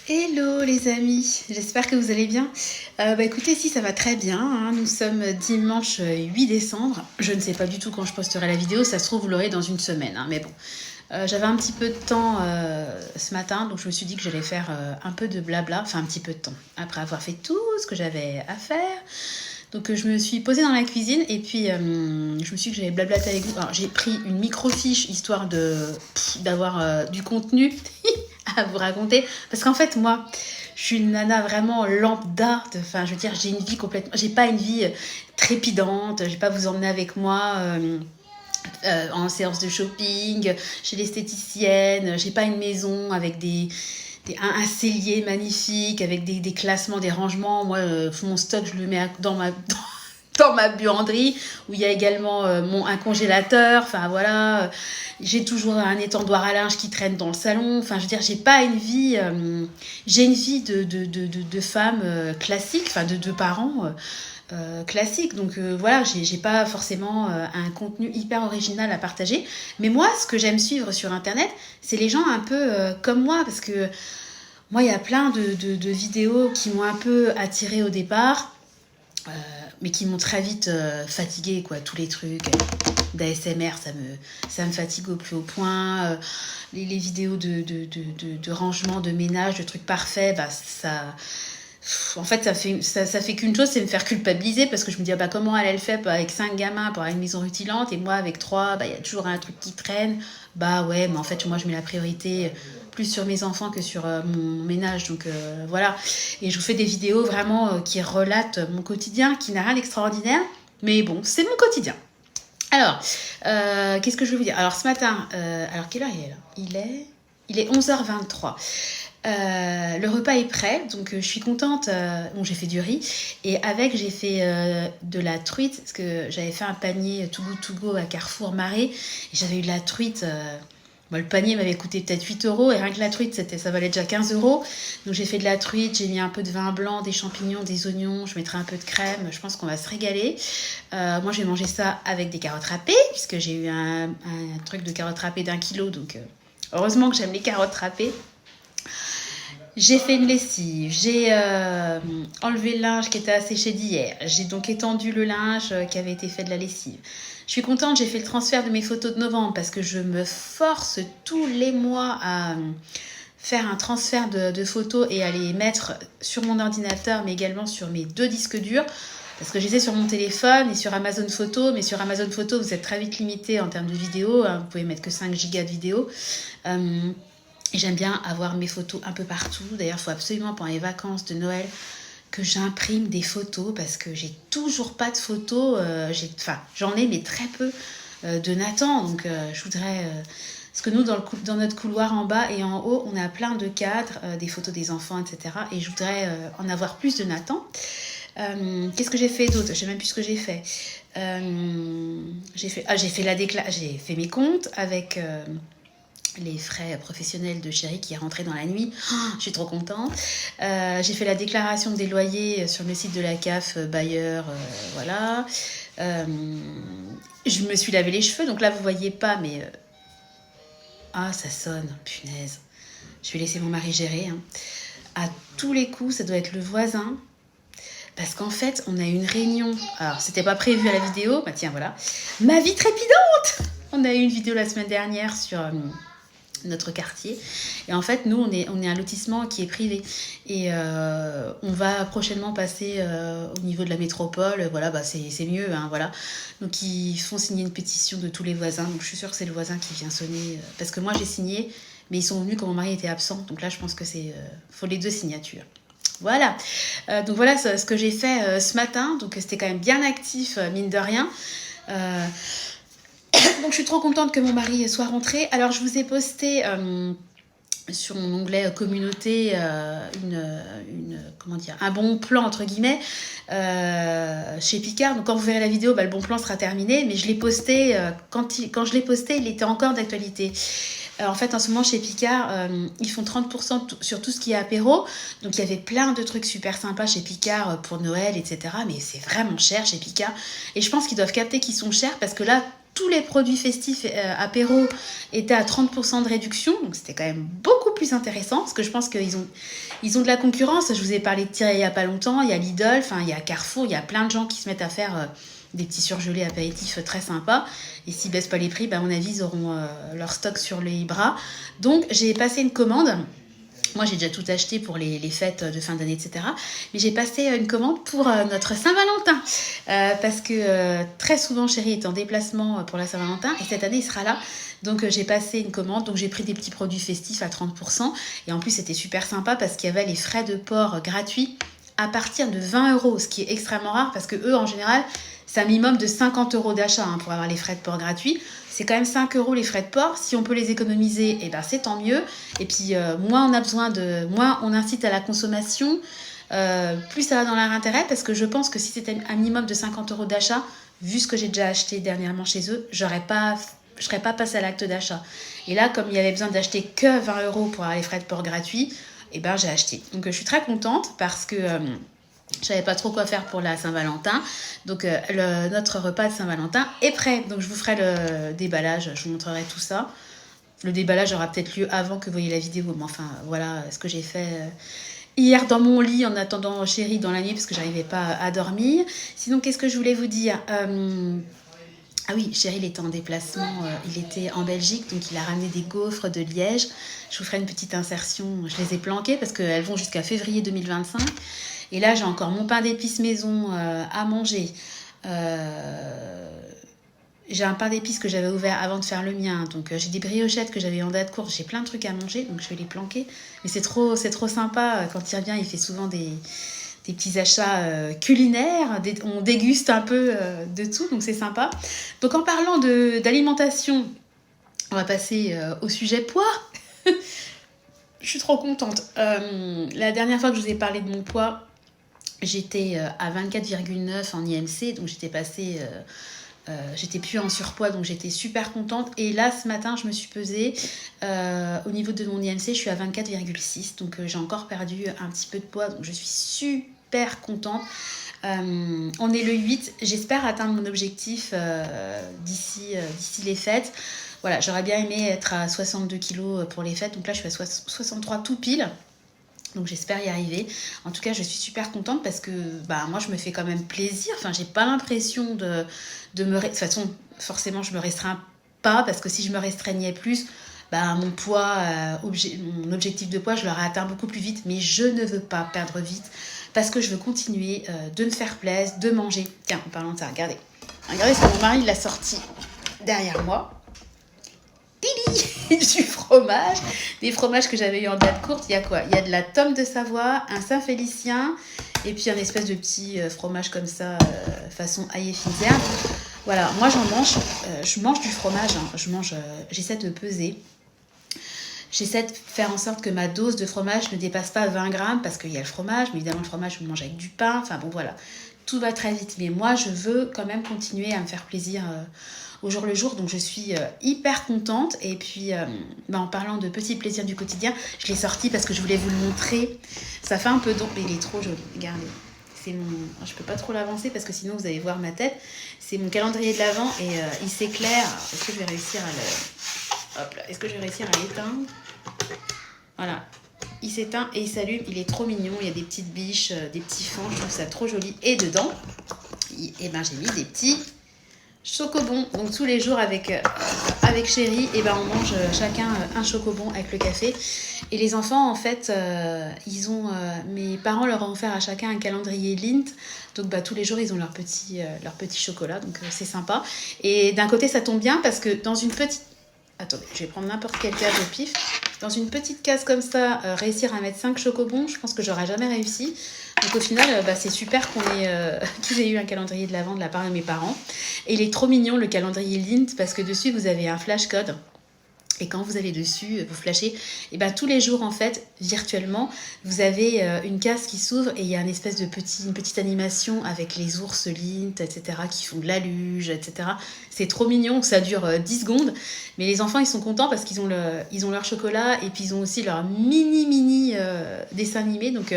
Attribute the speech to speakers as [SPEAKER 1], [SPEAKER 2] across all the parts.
[SPEAKER 1] Hello les amis, j'espère que vous allez bien. Écoutez, si ça va très bien, hein. Nous sommes dimanche 8 décembre. Je ne sais pas du tout quand je posterai la vidéo, ça se trouve vous l'aurez dans une semaine, hein, mais bon. J'avais un petit peu de temps ce matin, donc je me suis dit que j'allais faire un peu de blabla, enfin un petit peu de temps, après avoir fait tout ce que j'avais à faire. Donc je me suis posée dans la cuisine et puis je me suis dit que j'allais blablater avec vous. Alors j'ai pris une micro-fiche histoire d'avoir du contenu à vous raconter. Parce qu'en fait, moi, je suis une nana vraiment lambda. Enfin, je veux dire, j'ai une vie complètement... J'ai pas une vie trépidante. Je vais pas vous emmener avec moi en séance de shopping, chez l'esthéticienne. J'ai pas une maison avec un cellier magnifique, avec des classements, des rangements. Moi, mon stock, je le mets dans ma buanderie, où il y a également un congélateur. Enfin, voilà. J'ai toujours un étendoir à linge qui traîne dans le salon. Enfin, je veux dire, j'ai pas une vie... j'ai une vie de femme classique, enfin, de parents classiques. Donc, voilà, j'ai pas forcément un contenu hyper original à partager. Mais moi, ce que j'aime suivre sur Internet, c'est les gens un peu comme moi, parce que moi, il y a plein de vidéos qui m'ont un peu attirée au départ, mais qui m'ont très vite fatiguée, quoi. Tous les trucs d'ASMR, ça me fatigue au plus haut point. Les vidéos de rangement, de ménage, de trucs parfaits, en fait, ça fait qu'une chose, c'est me faire culpabiliser, parce que je me dis, comment elle le fait avec 5 gamins pour avoir une maison rutilante, et moi avec 3, il y a toujours un truc qui traîne. Ouais, mais en fait, moi, je mets la priorité plus sur mes enfants que sur mon ménage. Donc voilà. Et je vous fais des vidéos vraiment qui relatent mon quotidien, qui n'a rien d'extraordinaire. Mais bon, c'est mon quotidien. Alors, qu'est-ce que je vais vous dire? Alors, ce matin, alors quelle heure il est là? Il est 11h23. Le repas est prêt, donc je suis contente. Bon, j'ai fait du riz et avec j'ai fait de la truite, parce que j'avais fait un panier to go à Carrefour Marais et j'avais eu de la truite. Le panier m'avait coûté peut-être 8 € et rien que la truite, ça valait déjà 15 €. Donc j'ai fait de la truite, j'ai mis un peu de vin blanc, des champignons, des oignons, je mettrai un peu de crème, je pense qu'on va se régaler. Moi je vais manger ça avec des carottes râpées, puisque j'ai eu un truc de carottes râpées d'1 kilo, donc heureusement que j'aime les carottes râpées. J'ai fait une lessive, j'ai enlevé le linge qui était asséché d'hier, j'ai donc étendu le linge qui avait été fait de la lessive. Je suis contente, j'ai fait le transfert de mes photos de novembre, parce que je me force tous les mois à faire un transfert de photos et à les mettre sur mon ordinateur, mais également sur mes 2 disques durs, parce que j'étais sur mon téléphone et sur Amazon Photo, mais sur Amazon Photo, vous êtes très vite limité en termes de vidéos, hein, vous pouvez mettre que 5 gigas de vidéos. Et j'aime bien avoir mes photos un peu partout. D'ailleurs, il faut absolument pendant les vacances de Noël que j'imprime des photos, parce que j'ai toujours pas de photos. J'en ai, mais très peu de Nathan. Donc, je voudrais... parce que nous, dans notre couloir en bas et en haut, on a plein de cadres, des photos des enfants, etc. Et je voudrais en avoir plus de Nathan. Qu'est-ce que j'ai fait d'autre? Je sais même plus ce que j'ai fait. J'ai fait mes comptes avec... les frais professionnels de chérie qui est rentré dans la nuit. Je suis trop contente. J'ai fait la déclaration des loyers sur le site de la CAF bailleur. Voilà. Je me suis lavé les cheveux. Donc là, vous voyez pas, mais... ça sonne. Punaise. Je vais laisser mon mari gérer. Hein. À tous les coups, ça doit être le voisin. Parce qu'en fait, on a eu une réunion. Alors, c'était pas prévu à la vidéo. Tiens, voilà. Ma vie trépidante. On a eu une vidéo la semaine dernière sur... notre quartier, et en fait nous on est un lotissement qui est privé, et on va prochainement passer au niveau de la métropole. Voilà, c'est mieux, hein, voilà. Donc ils font signer une pétition de tous les voisins, donc je suis sûre que c'est le voisin qui vient sonner, parce que moi j'ai signé, mais ils sont venus quand mon mari était absent, donc là je pense que faut les 2 signatures. Voilà, donc voilà ce que j'ai fait ce matin. Donc c'était quand même bien actif, mine de rien. Donc je suis trop contente que mon mari soit rentré. Alors je vous ai posté sur mon onglet communauté un bon plan entre guillemets chez Picard. Donc quand vous verrez la vidéo, le bon plan sera terminé, mais je l'ai posté quand je l'ai posté, il était encore d'actualité. En fait, en ce moment, chez Picard, ils font 30% sur tout ce qui est apéro. Donc, il y avait plein de trucs super sympas chez Picard pour Noël, etc. Mais c'est vraiment cher chez Picard. Et je pense qu'ils doivent capter qu'ils sont chers, parce que là, tous les produits festifs apéro étaient à 30% de réduction. Donc c'était quand même beaucoup plus intéressant parce que je pense qu'ils ont de la concurrence. Je vous ai parlé de Tire il n'y a pas longtemps. Il y a Lidl, enfin il y a Carrefour, il y a plein de gens qui se mettent à faire des petits surgelés apéritifs très sympas. Et s'ils ne baissent pas les prix, à mon avis, ils auront leur stock sur les bras. Donc j'ai passé une commande. Moi, j'ai déjà tout acheté pour les fêtes de fin d'année, etc. Mais j'ai passé une commande pour notre Saint-Valentin. Parce que très souvent, Chéri est en déplacement pour la Saint-Valentin. Et cette année, il sera là. Donc, j'ai passé une commande. Donc, j'ai pris des petits produits festifs à 30%. Et en plus, c'était super sympa parce qu'il y avait les frais de port gratuits à partir de 20 €. Ce qui est extrêmement rare parce que eux, en général, c'est un minimum de 50 € d'achat pour avoir les frais de port gratuits. C'est quand même 5 € les frais de port. Si on peut les économiser, c'est tant mieux. Et puis, moins on incite à la consommation, plus ça va dans leur intérêt. Parce que je pense que si c'était un minimum de 50 € d'achat, vu ce que j'ai déjà acheté dernièrement chez eux, je serais pas passée à l'acte d'achat. Et là, comme il y avait besoin d'acheter que 20 € pour avoir les frais de port gratuits, j'ai acheté. Donc, je suis très contente parce que je savais pas trop quoi faire pour la Saint-Valentin. Donc, notre repas de Saint-Valentin est prêt. Donc, je vous ferai le déballage. Je vous montrerai tout ça. Le déballage aura peut-être lieu avant que vous voyez la vidéo. Mais enfin, voilà ce que j'ai fait hier dans mon lit en attendant Chéri dans la nuit parce que j'arrivais pas à dormir. Sinon, qu'est-ce que je voulais vous dire Ah oui, Chéri, il était en déplacement, il était en Belgique, donc il a ramené des gaufres de Liège. Je vous ferai une petite insertion, je les ai planquées parce qu'elles vont jusqu'à février 2025. Et là, j'ai encore mon pain d'épices maison à manger. J'ai un pain d'épices que j'avais ouvert avant de faire le mien. Donc, j'ai des briochettes que j'avais en date courte. J'ai plein de trucs à manger, donc je vais les planquer. Mais c'est trop sympa. Quand il revient, il fait souvent des petits achats culinaires. On déguste un peu de tout, donc c'est sympa. Donc, en parlant d'alimentation, on va passer au sujet poids. Je suis trop contente. La dernière fois que je vous ai parlé de mon poids, j'étais à 24,9 en IMC, donc j'étais passée... j'étais plus en surpoids, donc j'étais super contente. Et là, ce matin, je me suis pesée. Au niveau de mon IMC, je suis à 24,6. Donc, j'ai encore perdu un petit peu de poids. Donc, je suis super contente. On est le 8. J'espère atteindre mon objectif d'ici les fêtes. Voilà, j'aurais bien aimé être à 62 kilos pour les fêtes. Donc là, je suis à 63 tout pile. Donc j'espère y arriver. En tout cas, je suis super contente parce que moi, je me fais quand même plaisir. Enfin, j'ai pas l'impression de me... De toute façon, forcément, je me restreins pas parce que si je me restreignais plus, mon poids, mon objectif de poids, je l'aurais atteint beaucoup plus vite. Mais je ne veux pas perdre vite parce que je veux continuer de me faire plaisir, de manger. Tiens, en parlant de ça, regardez. Regardez ce que mon mari l'a sorti derrière moi. Du fromage, des fromages que j'avais eu en date courte. Il y a quoi? Il y a de la tome de Savoie, un Saint-Félicien et puis un espèce de petit fromage comme ça façon ail et fines herbes. Voilà, moi j'en mange, je mange du fromage, j'essaie de peser. J'essaie de faire en sorte que ma dose de fromage ne dépasse pas 20 grammes parce qu'il y a le fromage, mais évidemment le fromage je le mange avec du pain, enfin bon voilà, tout va très vite. Mais moi je veux quand même continuer à me faire plaisir au jour le jour, donc je suis hyper contente. Et puis en parlant de petits plaisirs du quotidien, je l'ai sorti parce que je voulais vous le montrer. Ça fait un peu d'ombre, mais il est trop joli, regardez. Je peux pas trop l'avancer parce que sinon vous allez voir ma tête. C'est mon calendrier de l'Avent et il s'éclaire. Est-ce que je vais réussir à l'éteindre? Voilà, il s'éteint et il s'allume. Il est trop mignon, il y a des petites biches, des petits fans, je trouve ça trop joli. Et dedans, j'ai mis des petits chocobons. Donc tous les jours avec Chéri, on mange chacun un chocobon avec le café. Et les enfants, en fait, mes parents leur ont offert à chacun un calendrier Lindt. Donc tous les jours, ils ont leur petit chocolat. Donc c'est sympa. Et d'un côté, ça tombe bien parce que dans une petite... Attendez, je vais prendre n'importe quelle case au pif. Dans une petite case comme ça, réussir à mettre 5 chocobons, je pense que j'aurais jamais réussi. Donc au final, c'est super qu'ils aient eu un calendrier de l'Avent de la part de mes parents. Et il est trop mignon, le calendrier Lindt, parce que dessus, vous avez un flash code. Et quand vous allez dessus, vous flashez, tous les jours, en fait, virtuellement, vous avez une case qui s'ouvre et il y a une petite animation avec les ours Lindt, etc., qui font de la luge, etc. C'est trop mignon, ça dure 10 secondes. Mais les enfants, ils sont contents parce qu'ils ont leur chocolat et puis ils ont aussi leur mini dessin animé. Donc,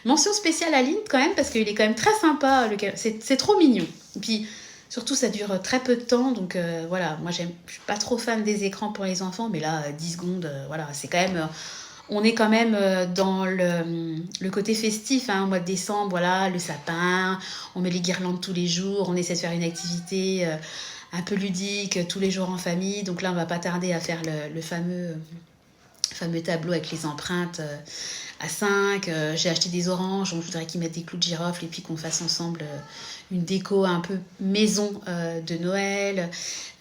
[SPEAKER 1] mention spéciale à Lindt quand même, parce qu'il est quand même très sympa. C'est trop mignon. Et puis, Surtout, ça dure très peu de temps, donc voilà, moi je suis pas trop fan des écrans pour les enfants, mais là, 10 secondes, voilà, c'est quand même, on est quand même dans le côté festif, hein, au mois de décembre, voilà, le sapin, on met les guirlandes tous les jours, on essaie de faire une activité un peu ludique tous les jours en famille, donc là, on va pas tarder à faire le fameux tableau avec les empreintes à 5. J'ai acheté des oranges, donc je voudrais qu'ils mettent des clous de girofle et puis qu'on fasse ensemble une déco un peu maison de Noël.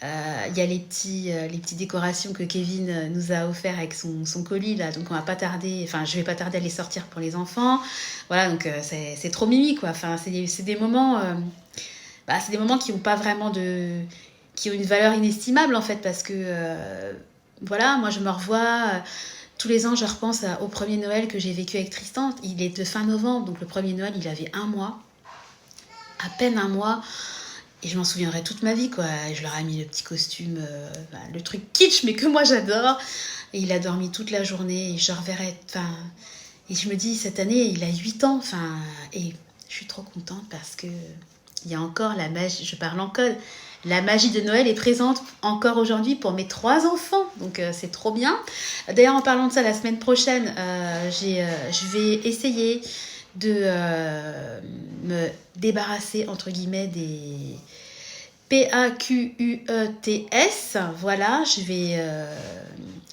[SPEAKER 1] Il y a les petites décorations que Kevin nous a offert avec son colis là, donc on va pas tarder, enfin je vais pas tarder à les sortir pour les enfants. Voilà, donc c'est trop mimi quoi. Enfin c'est des moments, c'est des moments qui ont pas vraiment qui ont une valeur inestimable en fait parce que voilà, moi je me revois. Tous les ans, je repense au premier Noël que j'ai vécu avec Tristan. Il est de fin novembre, donc le premier Noël, il avait un mois, à peine un mois. Et je m'en souviendrai toute ma vie, quoi. Je leur ai mis le petit costume, le truc kitsch, mais que moi j'adore. Et il a dormi toute la journée. Et je reverrai. Enfin, et je me dis, cette année, il a 8 ans. Enfin, et je suis trop contente parce que il y a encore la magie. Je parle en code. La magie de Noël est présente encore aujourd'hui pour mes 3 enfants. Donc, c'est trop bien. D'ailleurs, en parlant de ça, la semaine prochaine, je vais essayer de me débarrasser, entre guillemets, des PAQUETS. Voilà,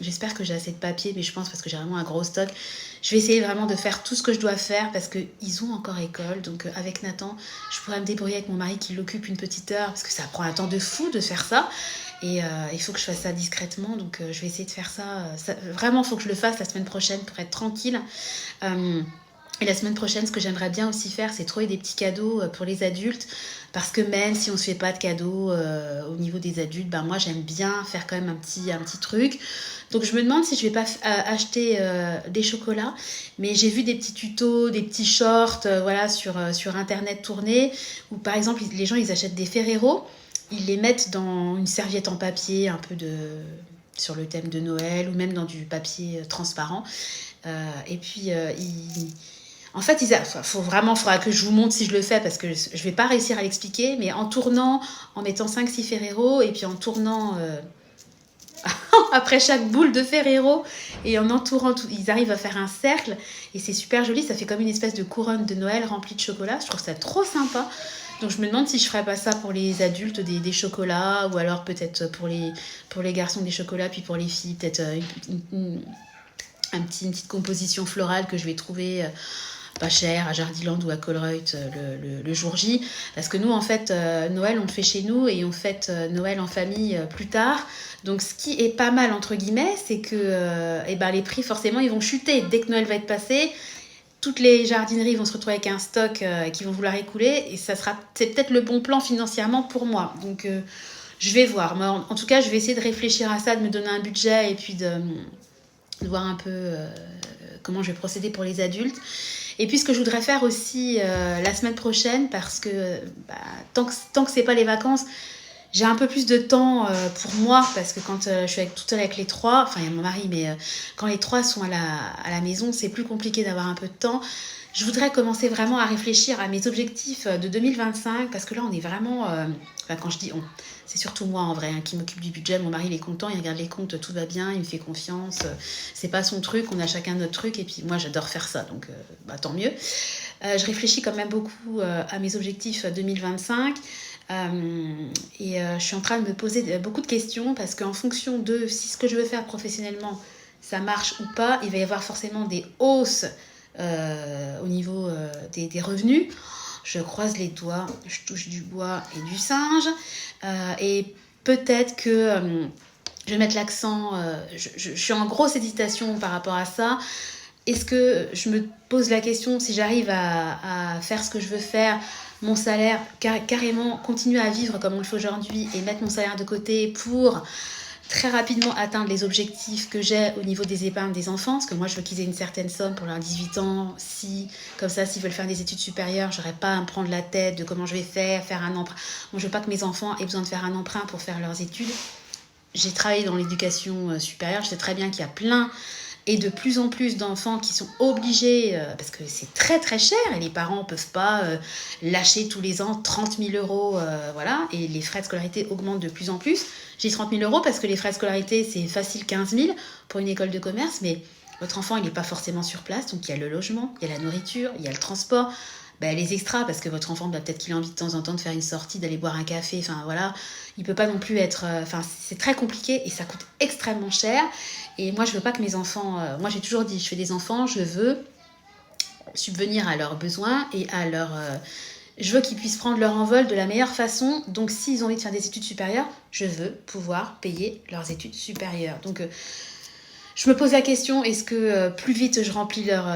[SPEAKER 1] j'espère que j'ai assez de papier, mais je pense parce que j'ai vraiment un gros stock. Je vais essayer vraiment de faire tout ce que je dois faire parce qu'ils ont encore école. Donc avec Nathan, je pourrais me débrouiller avec mon mari qui l'occupe une petite heure parce que ça prend un temps de fou de faire ça. Et il faut que je fasse ça discrètement. Donc je vais essayer de faire ça. Vraiment, il faut que je le fasse la semaine prochaine pour être tranquille. Et la semaine prochaine, ce que j'aimerais bien aussi faire, c'est trouver des petits cadeaux pour les adultes. Parce que même si on ne se fait pas de cadeaux au niveau des adultes, ben moi j'aime bien faire quand même un petit truc. Donc je me demande si je vais pas acheter des chocolats. Mais j'ai vu des petits tutos, des petits shorts voilà, sur internet tournés. Où par exemple, les gens ils achètent des Ferrero. Ils les mettent dans une serviette en papier un peu sur le thème de Noël. Ou même dans du papier transparent. Et puis en fait, faudra que je vous montre si je le fais parce que je vais pas réussir à l'expliquer, mais en tournant, en mettant 5-6 Ferrero et puis en tournant après chaque boule de Ferrero et en entourant tout, ils arrivent à faire un cercle et c'est super joli, ça fait comme une espèce de couronne de Noël remplie de chocolat, je trouve ça trop sympa. Donc je me demande si je ferais pas ça pour les adultes des chocolats ou alors peut-être pour les garçons des chocolats puis pour les filles peut-être une petite composition florale que je vais trouver pas cher à Jardiland ou à Colruyt le jour J. Parce que nous, en fait, Noël, on le fait chez nous et on fête Noël en famille plus tard. Donc, ce qui est pas mal, entre guillemets, c'est que les prix, forcément, ils vont chuter. Dès que Noël va être passé, toutes les jardineries vont se retrouver avec un stock qui vont vouloir écouler. Et c'est peut-être le bon plan financièrement pour moi. Donc, je vais voir. Mais en tout cas, je vais essayer de réfléchir à ça, de me donner un budget et puis de voir un peu comment je vais procéder pour les adultes. Et puis ce que je voudrais faire aussi la semaine prochaine, parce que tant que c'est pas les vacances, j'ai un peu plus de temps pour moi, parce que quand je suis toute seule avec les 3, enfin il y a mon mari, mais quand les 3 sont à la maison, c'est plus compliqué d'avoir un peu de temps. Je voudrais commencer vraiment à réfléchir à mes objectifs de 2025, parce que là on est vraiment... quand je dis on, c'est surtout moi en vrai qui m'occupe du budget. Mon mari il est content, il regarde les comptes, tout va bien, il me fait confiance. C'est pas son truc, on a chacun notre truc et puis moi j'adore faire ça, donc tant mieux. Je réfléchis quand même beaucoup à mes objectifs 2025 et je suis en train de me poser beaucoup de questions parce qu'en fonction de si ce que je veux faire professionnellement ça marche ou pas, il va y avoir forcément des hausses au niveau des revenus. Je croise les doigts, je touche du bois et du singe. Et peut-être que je vais mettre l'accent... je suis en grosse hésitation par rapport à ça. Est-ce que je me pose la question, si j'arrive à faire ce que je veux faire, mon salaire, carrément continuer à vivre comme on le fait aujourd'hui et mettre mon salaire de côté pour... très rapidement atteindre les objectifs que j'ai au niveau des épargnes des enfants, parce que moi je veux qu'ils aient une certaine somme pour leurs 18 ans, comme ça s'ils veulent faire des études supérieures, j'aurais pas à me prendre la tête de comment je vais faire un emprunt. Moi je veux pas que mes enfants aient besoin de faire un emprunt pour faire leurs études. J'ai travaillé dans l'éducation supérieure, je sais très bien qu'il y a plein et de plus en plus d'enfants qui sont obligés, parce que c'est très très cher et les parents ne peuvent pas lâcher tous les ans 30 000 euros, voilà, et les frais de scolarité augmentent de plus en plus. J'ai 30 000 euros parce que les frais de scolarité, c'est facile 15 000 pour une école de commerce, mais votre enfant, il n'est pas forcément sur place, donc il y a le logement, il y a la nourriture, il y a le transport, ben, les extras, parce que votre enfant, ben, peut-être qu'il a envie de temps en temps de faire une sortie, d'aller boire un café, enfin voilà, il peut pas non plus être... Enfin, c'est très compliqué et ça coûte extrêmement cher. Et moi, je veux pas que mes enfants... moi, j'ai toujours dit, je fais des enfants, je veux subvenir à leurs besoins et à leur... je veux qu'ils puissent prendre leur envol de la meilleure façon. Donc, s'ils ont envie de faire des études supérieures, je veux pouvoir payer leurs études supérieures. Donc, je me pose la question, est-ce que plus vite je remplis leur...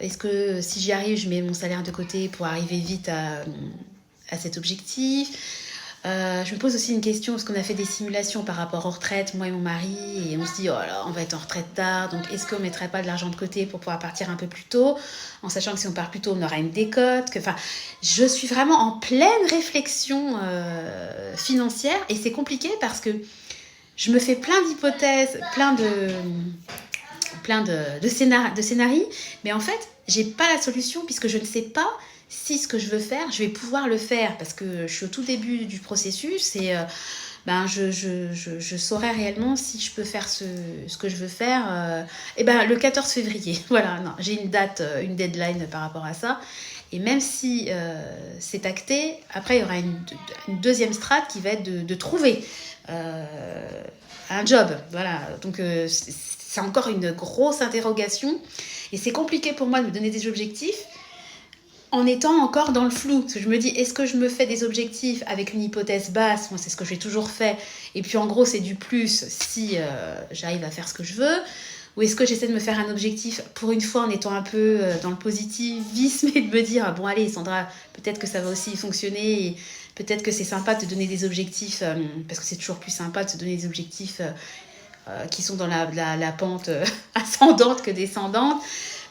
[SPEAKER 1] est-ce que si j'y arrive, je mets mon salaire de côté pour arriver vite à cet objectif? Je me pose aussi une question, parce qu'on a fait des simulations par rapport aux retraites, moi et mon mari, et on se dit, oh là, on va être en retraite tard, donc est-ce qu'on ne mettrait pas de l'argent de côté pour pouvoir partir un peu plus tôt, en sachant que si on part plus tôt, on aura une décote, enfin, je suis vraiment en pleine réflexion financière, et c'est compliqué parce que je me fais plein d'hypothèses, plein de scénarios, mais en fait, j'ai pas la solution puisque je ne sais pas si ce que je veux faire, je vais pouvoir le faire parce que je suis au tout début du processus et ben, je saurai réellement si je peux faire ce que je veux faire et ben, le 14 février. Voilà, non, j'ai une date, une deadline par rapport à ça. Et même si c'est acté, après il y aura une deuxième strate qui va être de trouver un job. Voilà, donc c'est encore une grosse interrogation. Et c'est compliqué pour moi de me donner des objectifs en étant encore dans le flou. Parce que je me dis, est-ce que je me fais des objectifs avec une hypothèse basse? Moi, c'est ce que j'ai toujours fait. Et puis, en gros, c'est du plus si j'arrive à faire ce que je veux. Ou est-ce que j'essaie de me faire un objectif pour une fois en étant un peu dans le positivisme et de me dire, ah, bon, allez, Sandra, peut-être que ça va aussi fonctionner et peut-être que c'est sympa de te donner des objectifs, parce que c'est toujours plus sympa de se donner des objectifs qui sont dans la pente ascendante que descendante.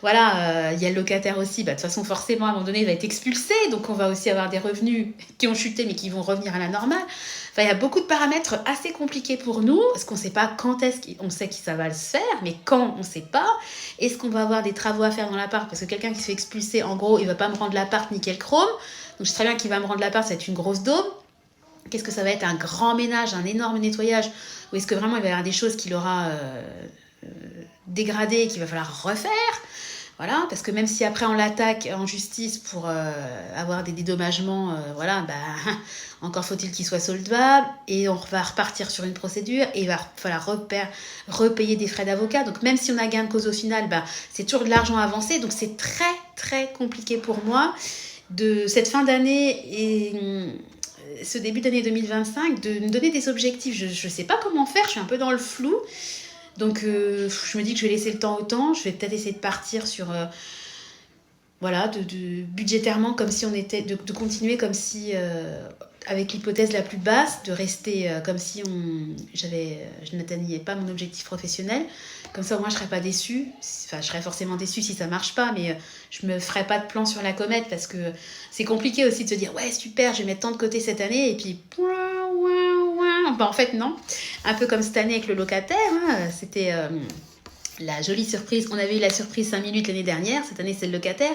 [SPEAKER 1] Voilà, il y a le locataire aussi, bah, de toute façon forcément à un moment donné il va être expulsé, donc on va aussi avoir des revenus qui ont chuté mais qui vont revenir à la normale. Enfin, il y a beaucoup de paramètres assez compliqués pour nous, parce qu'on ne sait pas quand est-ce qu'on sait que ça va se faire, mais quand on ne sait pas. Est-ce qu'on va avoir des travaux à faire dans l'appart? Parce que quelqu'un qui se fait expulser, en gros, il ne va pas me rendre l'appart nickel chrome, donc je sais très bien qu'il va me rendre l'appart, ça va être une grosse daube. Qu'est-ce que ça va être? Un grand ménage, un énorme nettoyage? Ou est-ce que vraiment il va y avoir des choses qu'il aura dégradées et qu'il va falloir refaire? Voilà, parce que même si après on l'attaque en justice pour avoir des dédommagements, voilà, bah, encore faut-il qu'il soit solvable, et on va repartir sur une procédure, et il va falloir repayer des frais d'avocat. Donc même si on a gain de cause au final, bah, c'est toujours de l'argent avancé, donc c'est très très compliqué pour moi de cette fin d'année et ce début d'année 2025 de me donner des objectifs. Je ne sais pas comment faire, je suis un peu dans le flou. Donc, je me dis que je vais laisser le temps au temps. Je vais peut-être essayer de partir sur... voilà, budgétairement, comme si on était... De continuer comme si... avec l'hypothèse la plus basse, de rester comme si je n'atteignais pas mon objectif professionnel. Comme ça, au moins, je ne serais pas déçue. Enfin, je serais forcément déçue si ça ne marche pas, mais je ne me ferais pas de plan sur la comète parce que c'est compliqué aussi de se dire « Ouais, super, je vais mettre tant de côté cette année. » Et puis... Ben, en fait, non. Un peu comme cette année avec le locataire. Hein, c'était la jolie surprise. On avait eu la surprise 5 minutes l'année dernière. Cette année, c'est le locataire.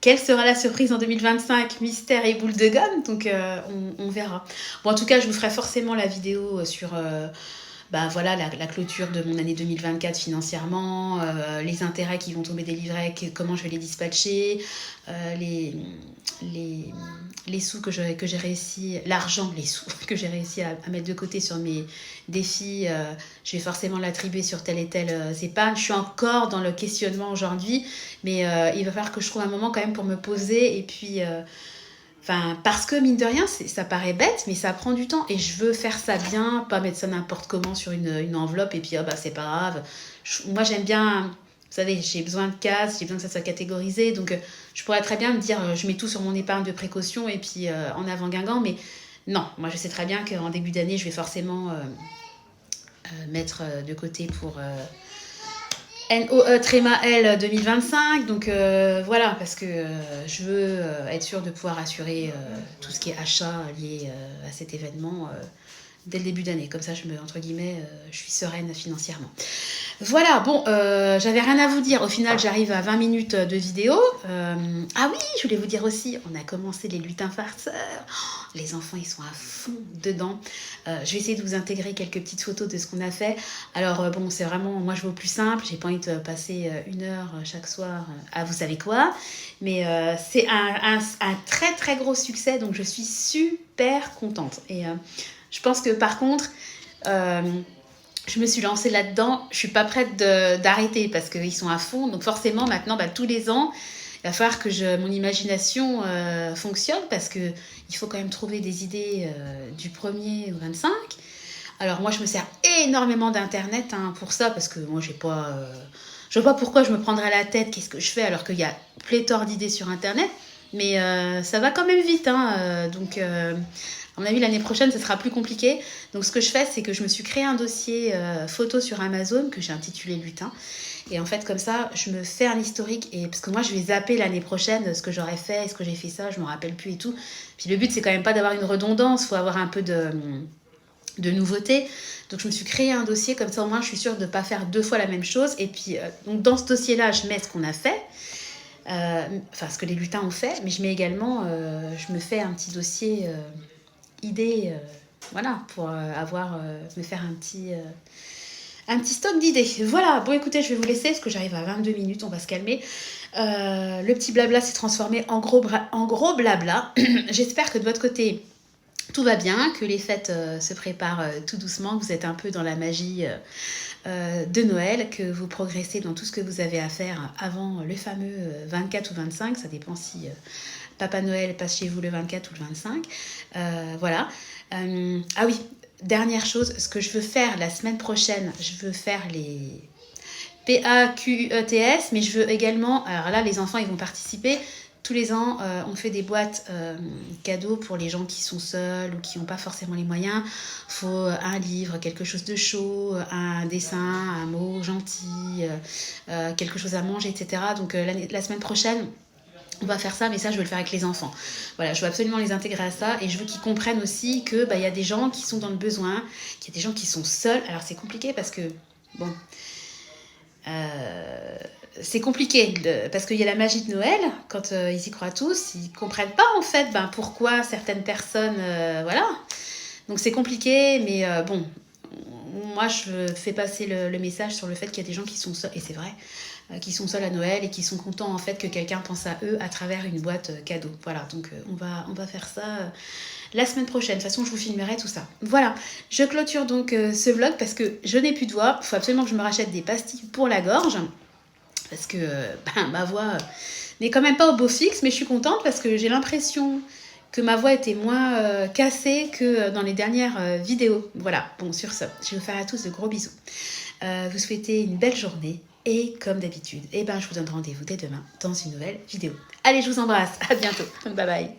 [SPEAKER 1] Quelle sera la surprise en 2025? Mystère et boule de gomme. Donc, on verra. Bon, en tout cas, je vous ferai forcément la vidéo sur... bah, voilà, la clôture de mon année 2024 financièrement, les intérêts qui vont tomber des livrets, comment je vais les dispatcher, les sous que j'ai réussi, l'argent, les sous que j'ai réussi à mettre de côté sur mes défis, je vais forcément l'attribuer sur telle et telle épargne. Je suis encore dans le questionnement aujourd'hui, mais il va falloir que je trouve un moment quand même pour me poser et puis... Enfin, parce que mine de rien, ça paraît bête, mais ça prend du temps. Et je veux faire ça bien, pas mettre ça n'importe comment sur une enveloppe et puis oh, bah, c'est pas grave. Moi, j'aime bien, vous savez, j'ai besoin de cases, j'ai besoin que ça soit catégorisé. Donc, je pourrais très bien me dire, je mets tout sur mon épargne de précaution et puis en avant Guingamp. Mais non, moi, je sais très bien qu'en début d'année, je vais forcément mettre de côté pour... NOE-L 2025, donc voilà, parce que je veux être sûre de pouvoir assurer tout ce qui est achat lié à cet événement dès le début d'année. Comme ça, entre guillemets, je suis sereine financièrement. Voilà, bon, j'avais rien à vous dire. Au final, j'arrive à 20 minutes de vidéo. Ah oui, je voulais vous dire aussi, on a commencé les lutins farceurs. Oh, les enfants, ils sont à fond dedans. Je vais essayer de vous intégrer quelques petites photos de ce qu'on a fait. Alors, bon, c'est vraiment, moi, je vais au plus simple. J'ai pas envie de passer 1 heure chaque soir à vous savez quoi. Mais c'est un très, très gros succès. Donc, je suis super contente. Et je pense que, par contre... euh, je me suis lancée là-dedans, je suis pas prête d'arrêter parce qu'ils sont à fond. Donc forcément, maintenant, tous les ans, il va falloir que mon imagination fonctionne parce que il faut quand même trouver des idées du 1er au 25. Alors moi, je me sers énormément d'Internet pour ça parce que moi, j'ai pas... je vois pas pourquoi je me prendrais la tête, qu'est-ce que je fais alors qu'il y a pléthore d'idées sur Internet. Mais ça va quand même vite. Donc, à mon avis, l'année prochaine, ce sera plus compliqué. Donc, ce que je fais, c'est que je me suis créé un dossier photo sur Amazon que j'ai intitulé Lutin. Et en fait, comme ça, je me fais un historique. Et parce que moi, je vais zapper l'année prochaine ce que j'aurais fait, est-ce que j'ai fait ça, je me rappelle plus et tout. Puis le but, c'est quand même pas d'avoir une redondance. Il faut avoir un peu de nouveautés. Donc je me suis créé un dossier comme ça au moins je suis sûre de ne pas faire 2 fois la même chose. Et puis donc dans ce dossier là je mets ce qu'on a fait, enfin ce que les lutins ont fait, mais je mets également, je me fais un petit dossier idées, voilà, pour me faire un petit stock d'idées. Voilà, bon écoutez, je vais vous laisser parce que j'arrive à 22 minutes, on va se calmer. Le petit blabla s'est transformé en gros blabla. J'espère que de votre côté, tout va bien, que les fêtes se préparent tout doucement, que vous êtes un peu dans la magie de Noël, que vous progressez dans tout ce que vous avez à faire avant le fameux 24 ou 25, ça dépend si Papa Noël passe chez vous le 24 ou le 25. Voilà. Ah oui, dernière chose, ce que je veux faire la semaine prochaine, je veux faire les PAQETS, mais je veux également, alors là les enfants ils vont participer, tous les ans, on fait des boîtes cadeaux pour les gens qui sont seuls ou qui n'ont pas forcément les moyens. Il faut un livre, quelque chose de chaud, un dessin, un mot gentil, quelque chose à manger, etc. Donc la semaine prochaine, on va faire ça, mais ça, je veux le faire avec les enfants. Voilà, je veux absolument les intégrer à ça et je veux qu'ils comprennent aussi que y a des gens qui sont dans le besoin, qu'il y a des gens qui sont seuls. Alors, c'est compliqué parce que, bon... c'est compliqué parce qu'il y a la magie de Noël quand ils y croient tous, ils comprennent pas en fait pourquoi certaines personnes voilà, donc c'est compliqué mais bon, moi je fais passer le message sur le fait qu'il y a des gens qui sont seuls et c'est vrai, qui sont seuls à Noël et qui sont contents en fait que quelqu'un pense à eux à travers une boîte cadeau. Voilà, donc on va faire ça la semaine prochaine. De toute façon, je vous filmerai tout ça. Voilà, je clôture donc ce vlog parce que je n'ai plus de voix. Il faut absolument que je me rachète des pastilles pour la gorge parce que ma voix n'est quand même pas au beau fixe, mais je suis contente parce que j'ai l'impression que ma voix était moins cassée que dans les dernières vidéos. Voilà, bon, sur ce, je vais vous faire à tous de gros bisous. Vous souhaitez une belle journée et comme d'habitude, je vous donne rendez-vous dès demain dans une nouvelle vidéo. Allez, je vous embrasse, à bientôt, bye bye.